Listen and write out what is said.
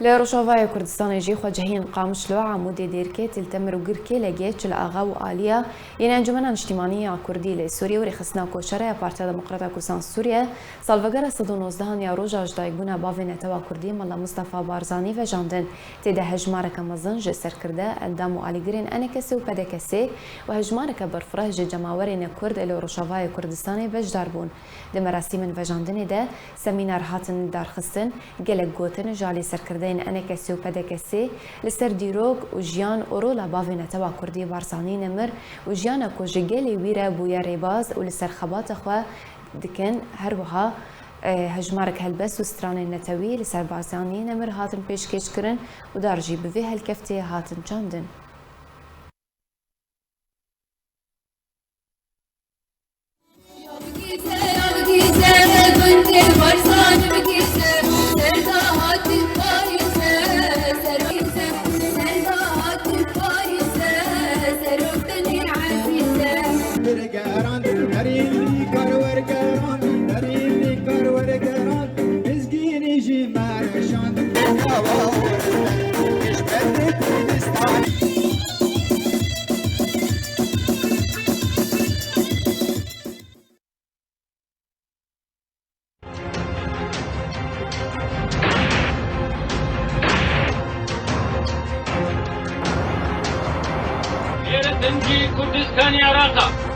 لروشافای کردستان جی خواجهین قامشلو عمودی دیرکی تلتمر و گرکی لگیت چل آغا و آلیا یعنی انجمن اجتماعی کردی لسوریه و رخصنا کوشره پارتی دموکرات کردستان سوریه سالوگر 119 یا روز اجدایگونه باوی نتوا کردی ملا مصطفی بارزانی و جاندن تیده هجمارک مزن جسر کرده اندام و آلیگرین انکسی و پدکسی و هجمارک برفره جماورین کرد لروشافای کردستانی بجدار بون ده مراسم و جاندنی ده سمینار هاتن درخستن گلک گوتن جالی سر کرده أنا كسي وبدا كسي لسر ديروك وجيان أورولا بافينا توا كردي بارساني نمر وجيانا كوجيجيلي ويرا بويا ريباز ولسر خبات أخوا دكن هروها هجمارك هلبس وستراني النتوي لسر بارساني نمر هاتن بيش كيش كرن ودارجي بفي هالكفتي هاتن جاندن دنجي كردستان عراقا